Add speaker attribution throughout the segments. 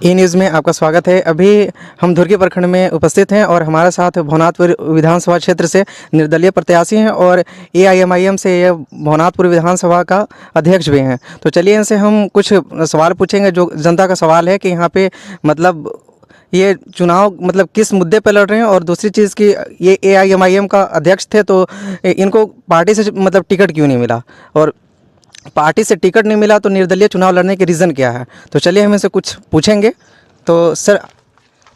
Speaker 1: ई news में आपका स्वागत है। अभी हम धुर्की प्रखंड में उपस्थित हैं और हमारे साथ भवनाथपुर विधानसभा क्षेत्र से निर्दलीय प्रत्याशी हैं और एआईएमआईएम से ये भवनाथपुर विधानसभा का अध्यक्ष भी हैं। तो चलिए इनसे हम कुछ सवाल पूछेंगे। जो जनता का सवाल है कि यहाँ पे मतलब ये चुनाव मतलब किस मुद्दे पर लड़ रहे हैं, और दूसरी चीज़ कि ये एआईएमआईएम का अध्यक्ष थे तो इनको पार्टी से मतलब टिकट क्यों नहीं मिला, और पार्टी से टिकट नहीं मिला तो निर्दलीय चुनाव लड़ने के रीज़न क्या है। तो चलिए हम इनसे कुछ पूछेंगे। तो सर,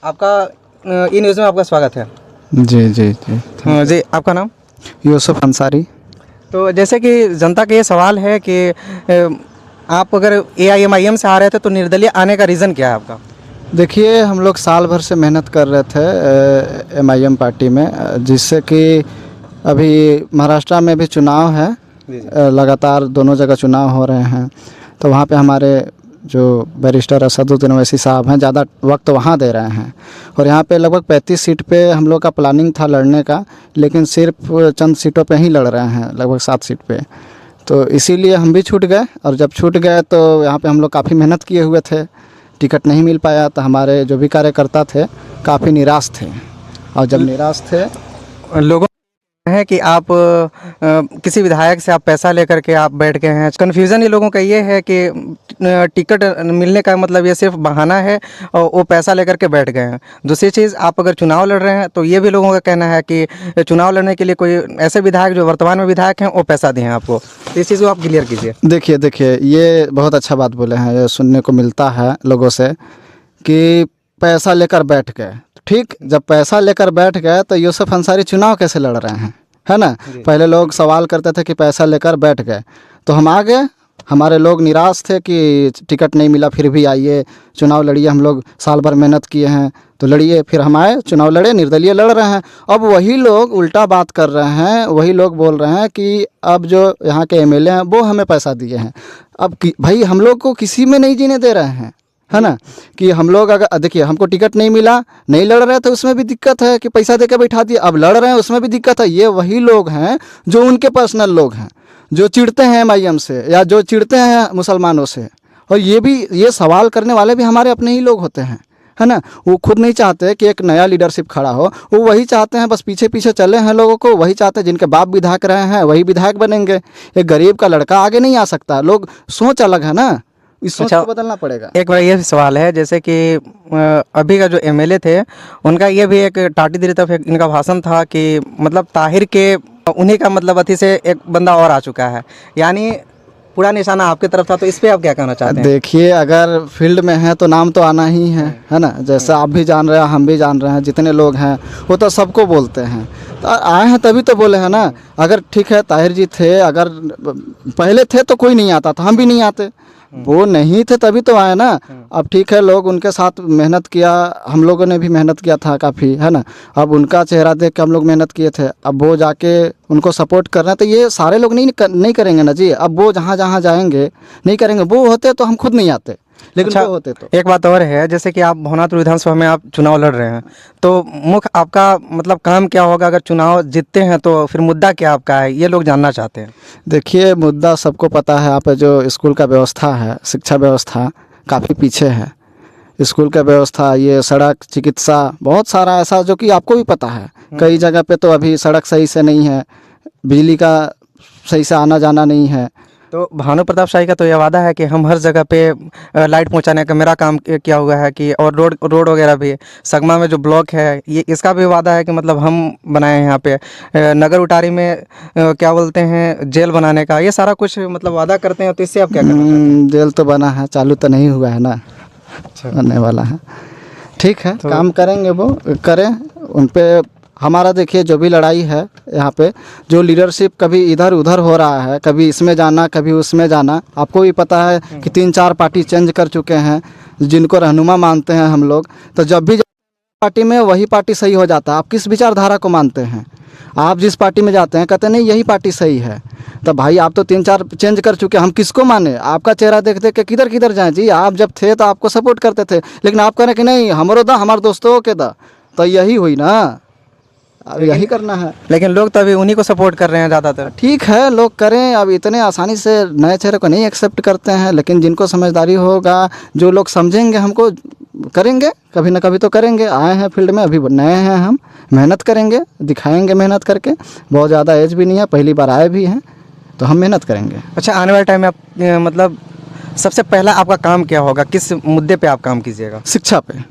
Speaker 1: आपका ई न्यूज़ में आपका स्वागत है।
Speaker 2: जी जी जी
Speaker 1: जी, आपका नाम?
Speaker 2: यूसुफ अंसारी।
Speaker 1: तो जैसे कि जनता का ये सवाल है कि आप अगर एआईएमआईएम से आ रहे थे तो निर्दलीय आने का रीज़न क्या है आपका?
Speaker 2: देखिए, हम लोग साल भर से मेहनत कर रहे थे एमआईएम पार्टी में, जिससे कि अभी महाराष्ट्र में भी चुनाव है, लगातार दोनों जगह चुनाव हो रहे हैं। तो वहाँ पे हमारे जो बैरिस्टर असदुद्दीन ओवैसी साहब हैं ज़्यादा वक्त वहाँ दे रहे हैं, और यहाँ पे लगभग 35 सीट पे हम लोग का प्लानिंग था लड़ने का, लेकिन सिर्फ चंद सीटों पे ही लड़ रहे हैं, लगभग 7 सीट पे। तो इसीलिए हम भी छूट गए, और जब छूट गए तो यहाँ पे हम लोग काफ़ी मेहनत किए हुए थे, टिकट नहीं मिल पाया तो हमारे जो भी कार्यकर्ता थे काफ़ी निराश थे। और जब निराश थे,
Speaker 1: लोगों है कि आप किसी विधायक से आप पैसा लेकर के आप बैठ गए हैं। कन्फ्यूज़न ये लोगों का ये है कि टिकट मिलने का मतलब ये सिर्फ बहाना है और वो पैसा लेकर के बैठ गए हैं। दूसरी चीज़, आप अगर चुनाव लड़ रहे हैं तो ये भी लोगों का कहना है कि चुनाव लड़ने के लिए कोई ऐसे विधायक जो वर्तमान में विधायक हैं वो पैसा दिए हैं आपको। इस चीज़ को आप क्लियर कीजिए।
Speaker 2: देखिए ये बहुत अच्छा बात बोले हैं। ये सुनने को मिलता है लोगों से कि पैसा लेकर बैठ गए। ठीक, जब पैसा लेकर बैठ गए तो यूसुफ अंसारी चुनाव कैसे लड़ रहे हैं, है ना। पहले लोग सवाल करते थे कि पैसा लेकर बैठ गए, तो हम आ गए। हमारे लोग निराश थे कि टिकट नहीं मिला, फिर भी आइए चुनाव लड़िए, हम लोग साल भर मेहनत किए हैं तो लड़िए। फिर हम आए, चुनाव लड़े, निर्दलीय लड़ रहे हैं। अब वही लोग उल्टा बात कर रहे हैं, वही लोग बोल रहे हैं कि अब जो यहाँ के एमएलए हैं वो हमें पैसा दिए हैं। अब भाई, हम लोग को किसी में नहीं जीने दे रहे हैं, है ना। कि हम लोग अगर देखिए, हमको टिकट नहीं मिला, नहीं लड़ रहे तो उसमें भी दिक्कत है कि पैसा देकर बैठा दिए। अब लड़ रहे हैं उसमें भी दिक्कत है। ये वही लोग हैं जो उनके पर्सनल लोग हैं, जो चिढ़ते हैं एमआईएम से या जो चिढ़ते हैं मुसलमानों से। और ये सवाल करने वाले भी हमारे अपने ही लोग होते हैं, है ना। वो खुद नहीं चाहते कि एक नया लीडरशिप खड़ा हो, वो वही चाहते हैं, बस पीछे पीछे चले हैं लोगों को। वही चाहते हैं जिनके बाप विधायक रहे हैं वही विधायक बनेंगे। एक गरीब का लड़का आगे नहीं आ सकता। लोग सोच अलग है ना, इस सोच को बदलना पड़ेगा।
Speaker 1: एक बार ये सवाल है, जैसे कि अभी का जो एमएलए थे उनका ये भी एक टाटी दिरी तरफ इनका भाषण था कि मतलब ताहिर के उन्हीं का मतलब अति से एक बंदा और आ चुका है, यानी पूरा निशाना आपकी तरफ था। तो इस पे आप क्या कहना चाहते हैं?
Speaker 2: देखिए, अगर फील्ड में है तो नाम तो आना ही है ना। जैसा आप भी जान रहे हैं, हम भी जान रहे हैं, जितने लोग हैं वो तो सबको बोलते हैं। तो आए हैं तभी तो बोले हैं ना। अगर ठीक है, ताहिर जी थे, अगर पहले थे तो कोई नहीं आता था, हम भी नहीं आते। वो नहीं थे तभी तो आए ना। अब ठीक है, लोग उनके साथ मेहनत किया, हम लोगों ने भी मेहनत किया था काफ़ी, है ना। अब उनका चेहरा देख के हम लोग मेहनत किए थे, अब वो जाके उनको सपोर्ट कर रहे हैं। तो ये सारे लोग नहीं करेंगे ना जी। अब वो जहाँ जहाँ जाएंगे नहीं करेंगे। वो होते तो हम खुद नहीं आते, लेकिन
Speaker 1: अच्छा,
Speaker 2: वो होते तो।
Speaker 1: एक बात और है, जैसे कि आप भवनाथपुर विधानसभा में आप चुनाव लड़ रहे हैं, तो मुख्य आपका मतलब काम क्या होगा? अगर चुनाव जीतते हैं तो फिर मुद्दा क्या आपका है, ये लोग जानना चाहते हैं।
Speaker 2: देखिए, मुद्दा सबको पता है। यहाँ पे जो स्कूल का व्यवस्था है, शिक्षा व्यवस्था काफ़ी पीछे है। स्कूल का व्यवस्था, ये सड़क, चिकित्सा, बहुत सारा ऐसा जो कि आपको भी पता है। कई जगह पे तो अभी सड़क सही से नहीं है, बिजली का सही से आना जाना नहीं है।
Speaker 1: तो भानु प्रताप शाही का तो यह वादा है कि हम हर जगह पे लाइट पहुंचाने का मेरा काम किया हुआ है कि, और रोड वगैरह भी, सगमा में जो ब्लॉक है ये इसका भी वादा है कि मतलब हम बनाए हैं यहाँ पे। नगर उटारी में क्या बोलते हैं, जेल बनाने का, ये सारा कुछ मतलब वादा करते हैं। तो इससे आप क्या करना चाहते हैं?
Speaker 2: जेल तो बना है, चालू तो नहीं हुआ है ना।
Speaker 1: अच्छा,
Speaker 2: बनने वाला है। ठीक है, तो काम करेंगे, वो करें उन पे। हमारा देखिए, जो भी लड़ाई है यहाँ पे, जो लीडरशिप कभी इधर उधर हो रहा है, कभी इसमें जाना कभी उसमें जाना, आपको भी पता है कि 3-4 पार्टी चेंज कर चुके हैं जिनको रहनुमा मानते हैं हम लोग। तो जब भी पार्टी में वही पार्टी सही हो जाता है। आप किस विचारधारा को मानते हैं? आप जिस पार्टी में जाते हैं कहते नहीं यही पार्टी सही है। तो भाई, आप तो 3-4 चेंज कर चुके, हम किसको माने? आपका चेहरा देख देख के किधर किधर जाएँ जी। आप जब थे तो आपको सपोर्ट करते थे, लेकिन आप कह रहे कि नहीं हमारो दा, हमारे दोस्तों के दा। तो यही हुई ना, अब यही करना है।
Speaker 1: लेकिन लोग तो अभी उन्हीं को सपोर्ट कर रहे हैं ज़्यादातर।
Speaker 2: ठीक है, लोग करें। अब इतने आसानी से नए चेहरे को नहीं एक्सेप्ट करते हैं, लेकिन जिनको समझदारी होगा, जो लोग समझेंगे हमको, करेंगे, कभी ना कभी तो करेंगे। आए हैं फील्ड में, अभी नए हैं हम, मेहनत करेंगे, दिखाएंगे मेहनत करके। बहुत ज़्यादा एज भी नहीं है, पहली बार आए भी हैं, तो हम मेहनत करेंगे।
Speaker 1: अच्छा, आने वाले टाइम में आप मतलब सबसे पहला आपका काम क्या होगा, किस मुद्दे पे आप काम कीजिएगा?
Speaker 2: शिक्षा पे,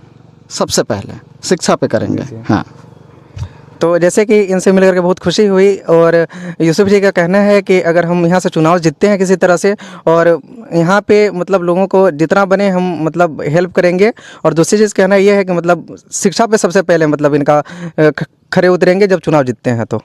Speaker 2: सबसे पहले शिक्षा पे करेंगे। हाँ,
Speaker 1: तो जैसे कि इनसे मिलकर के बहुत खुशी हुई, और यूसुफ जी का कहना है कि अगर हम यहाँ से चुनाव जीतते हैं किसी तरह से, और यहाँ पे मतलब लोगों को जितना बने हम मतलब हेल्प करेंगे। और दूसरी चीज़ कहना ये है कि मतलब शिक्षा पे सबसे पहले मतलब इनका खरे उतरेंगे जब चुनाव जीतते हैं तो।